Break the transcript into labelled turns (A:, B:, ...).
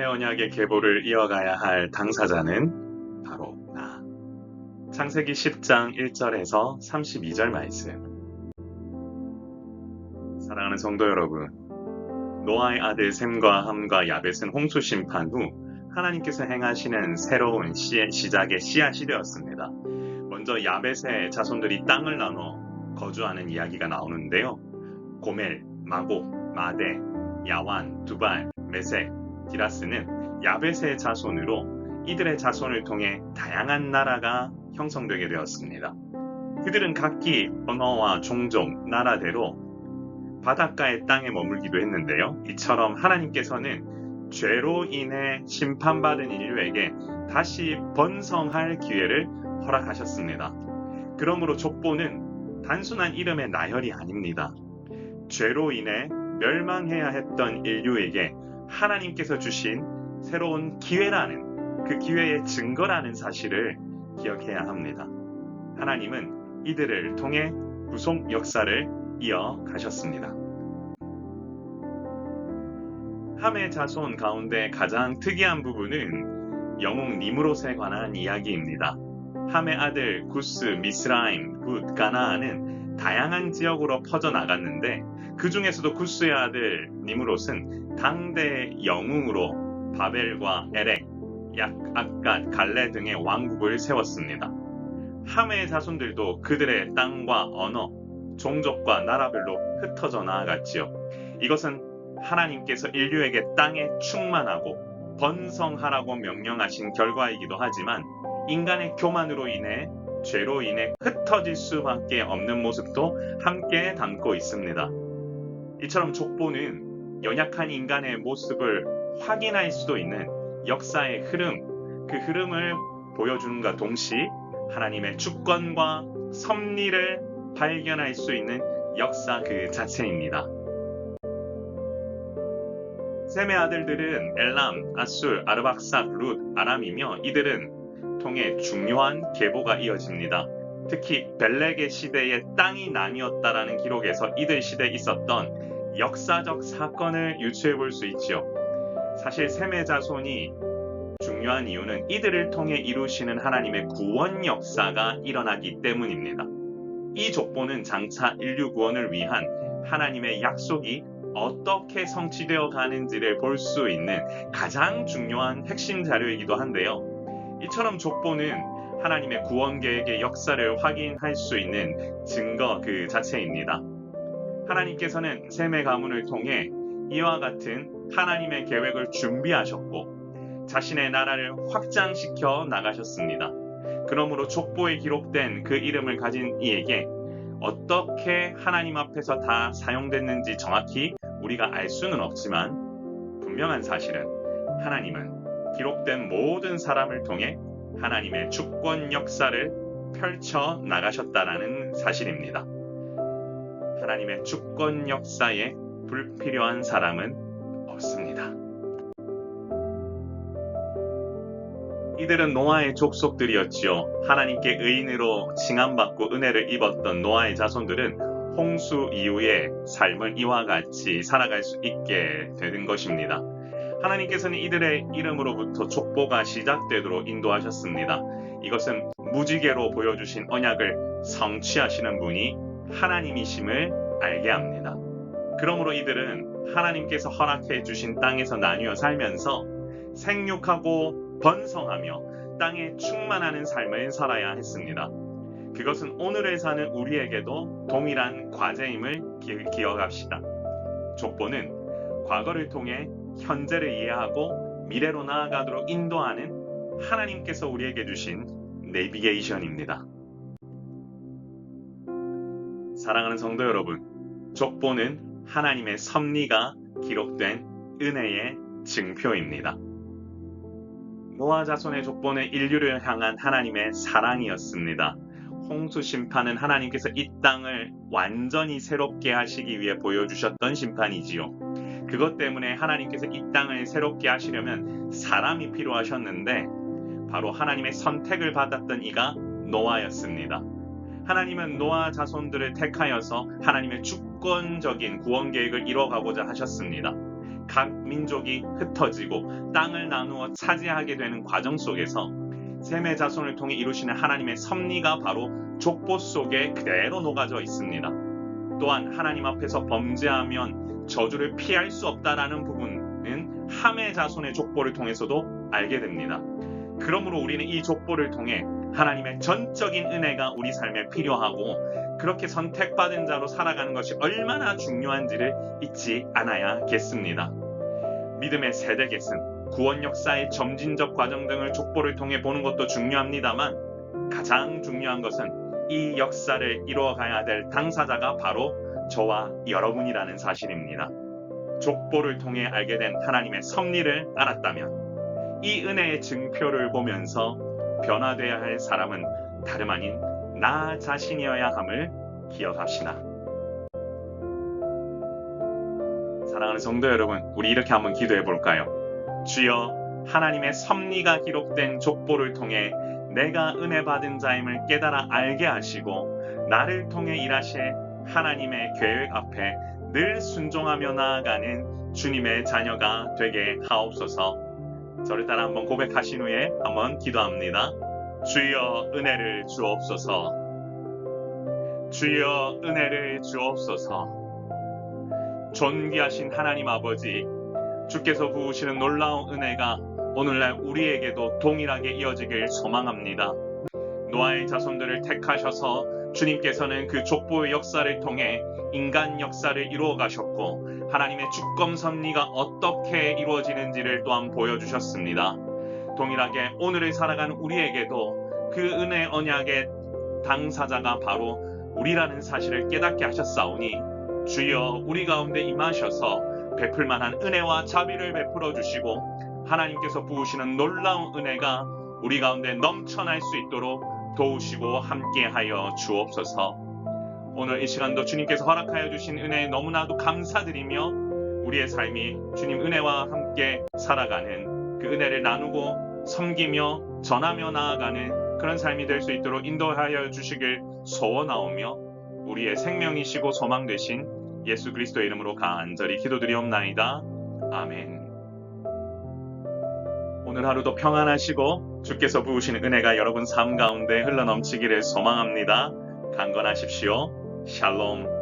A: 하나님의 언약의 계보를 이어가야 할 당사자는 바로 나. 창세기 10장 1절에서 32절 말씀. 사랑하는 성도 여러분, 노아의 아들 셈과 함과 야벳은 홍수 심판 후 하나님께서 행하시는 새로운 시작의 씨앗이 되었습니다. 먼저 야벳의 자손들이 땅을 나눠 거주하는 이야기가 나오는데요. 고멜, 마곡, 마대, 야완, 두발, 메색, 디라스는 야벳의 자손으로 이들의 자손을 통해 다양한 나라가 형성되게 되었습니다. 그들은 각기 언어와 종족, 나라대로 바닷가의 땅에 머물기도 했는데요. 이처럼 하나님께서는 죄로 인해 심판받은 인류에게 다시 번성할 기회를 허락하셨습니다. 그러므로 족보는 단순한 이름의 나열이 아닙니다. 죄로 인해 멸망해야 했던 인류에게 하나님께서 주신 새로운 기회라는, 그 기회의 증거라는 사실을 기억해야 합니다. 하나님은 이들을 통해 구속 역사를 이어가셨습니다. 함의 자손 가운데 가장 특이한 부분은 영웅 니므롯에 관한 이야기입니다. 함의 아들 구스, 미스라임, 굿, 가나안은 다양한 지역으로 퍼져나갔는데 그 중에서도 구스의 아들 니므롯은 당대 영웅으로 바벨과 에렉, 악갓, 갈레 등의 왕국을 세웠습니다. 함의 자손들도 그들의 땅과 언어, 종족과 나라별로 흩어져 나아갔지요. 이것은 하나님께서 인류에게 땅에 충만하고 번성하라고 명령하신 결과이기도 하지만 인간의 교만으로 인해, 죄로 인해 흩어질 수밖에 없는 모습도 함께 담고 있습니다. 이처럼 족보는 연약한 인간의 모습을 확인할 수도 있는 역사의 흐름, 그 흐름을 보여주는가 동시에 하나님의 주권과 섭리를 발견할 수 있는 역사 그 자체입니다. 셈의 아들들은 엘람, 아술, 아르박삭, 룻, 아람이며 이들은 통해 중요한 계보가 이어집니다. 특히 벨렉의 시대에 땅이 나뉘었다라는 기록에서 이들 시대에 있었던 역사적 사건을 유추해 볼 수 있지요. 사실 셈의 자손이 중요한 이유는 이들을 통해 이루시는 하나님의 구원 역사가 일어나기 때문입니다. 이 족보는 장차 인류 구원을 위한 하나님의 약속이 어떻게 성취되어 가는지를 볼 수 있는 가장 중요한 핵심 자료이기도 한데요. 이처럼 족보는 하나님의 구원 계획의 역사를 확인할 수 있는 증거 그 자체입니다. 하나님께서는 셈의 가문을 통해 이와 같은 하나님의 계획을 준비하셨고 자신의 나라를 확장시켜 나가셨습니다. 그러므로 족보에 기록된 그 이름을 가진 이에게 어떻게 하나님 앞에서 다 사용됐는지 정확히 우리가 알 수는 없지만 분명한 사실은 하나님은 기록된 모든 사람을 통해 하나님의 주권 역사를 펼쳐 나가셨다라는 사실입니다. 하나님의 주권 역사에 불필요한 사람은 없습니다. 이들은 노아의 족속들이었지요. 하나님께 의인으로 칭함받고 은혜를 입었던 노아의 자손들은 홍수 이후에 삶을 이와 같이 살아갈 수 있게 되는 것입니다. 하나님께서는 이들의 이름으로부터 족보가 시작되도록 인도하셨습니다. 이것은 무지개로 보여주신 언약을 성취하시는 분이 하나님이심을 알게 합니다. 그러므로 이들은 하나님께서 허락해 주신 땅에서 나뉘어 살면서 생육하고 번성하며 땅에 충만하는 삶을 살아야 했습니다. 그것은 오늘을 사는 우리에게도 동일한 과제임을 기억합시다. 족보는 과거를 통해 현재를 이해하고 미래로 나아가도록 인도하는 하나님께서 우리에게 주신 내비게이션입니다. 사랑하는 성도 여러분, 족보는 하나님의 섭리가 기록된 은혜의 증표입니다. 노아 자손의 족보는 인류를 향한 하나님의 사랑이었습니다. 홍수 심판은 하나님께서 이 땅을 완전히 새롭게 하시기 위해 보여주셨던 심판이지요. 그것 때문에 하나님께서 이 땅을 새롭게 하시려면 사람이 필요하셨는데 바로 하나님의 선택을 받았던 이가 노아였습니다. 하나님은 노아 자손들을 택하여서 하나님의 주권적인 구원 계획을 이뤄가고자 하셨습니다. 각 민족이 흩어지고 땅을 나누어 차지하게 되는 과정 속에서 셈의 자손을 통해 이루시는 하나님의 섭리가 바로 족보 속에 그대로 녹아져 있습니다. 또한 하나님 앞에서 범죄하면 저주를 피할 수 없다라는 부분은 함의 자손의 족보를 통해서도 알게 됩니다. 그러므로 우리는 이 족보를 통해 하나님의 전적인 은혜가 우리 삶에 필요하고 그렇게 선택받은 자로 살아가는 것이 얼마나 중요한지를 잊지 않아야겠습니다. 믿음의 세대 계승, 구원 역사의 점진적 과정 등을 족보를 통해 보는 것도 중요합니다만 가장 중요한 것은 이 역사를 이루어가야 될 당사자가 바로 저와 여러분이라는 사실입니다. 족보를 통해 알게 된 하나님의 섭리를 알았다면 이 은혜의 증표를 보면서 변화되어야 할 사람은 다름 아닌 나 자신이어야 함을 기억합시다. 사랑하는 성도 여러분, 우리 이렇게 한번 기도해 볼까요? 주여, 하나님의 섭리가 기록된 족보를 통해 내가 은혜 받은 자임을 깨달아 알게 하시고 나를 통해 일하실 하나님의 계획 앞에 늘 순종하며 나아가는 주님의 자녀가 되게 하옵소서. 저를 따라 한번 고백하신 후에 한번 기도합니다. 주여 은혜를 주옵소서. 주여 은혜를 주옵소서. 존귀하신 하나님 아버지, 주께서 부으시는 놀라운 은혜가 오늘날 우리에게도 동일하게 이어지길 소망합니다. 노아의 자손들을 택하셔서 주님께서는 그 족보의 역사를 통해 인간 역사를 이루어 가셨고 하나님의 주권 섭리가 어떻게 이루어지는지를 또한 보여주셨습니다. 동일하게 오늘을 살아가는 우리에게도 그 은혜 언약의 당사자가 바로 우리라는 사실을 깨닫게 하셨사오니 주여 우리 가운데 임하셔서 베풀 만한 은혜와 자비를 베풀어 주시고 하나님께서 부으시는 놀라운 은혜가 우리 가운데 넘쳐날 수 있도록 도우시고 함께하여 주옵소서. 오늘 이 시간도 주님께서 허락하여 주신 은혜에 너무나도 감사드리며 우리의 삶이 주님 은혜와 함께 살아가는 그 은혜를 나누고 섬기며 전하며 나아가는 그런 삶이 될 수 있도록 인도하여 주시길 소원하오며 우리의 생명이시고 소망 되신 예수 그리스도의 이름으로 간절히 기도드리옵나이다. 아멘. 오늘 하루도 평안하시고 주께서 부으시는 은혜가 여러분 삶 가운데 흘러넘치기를 소망합니다. 강건하십시오. 샬롬.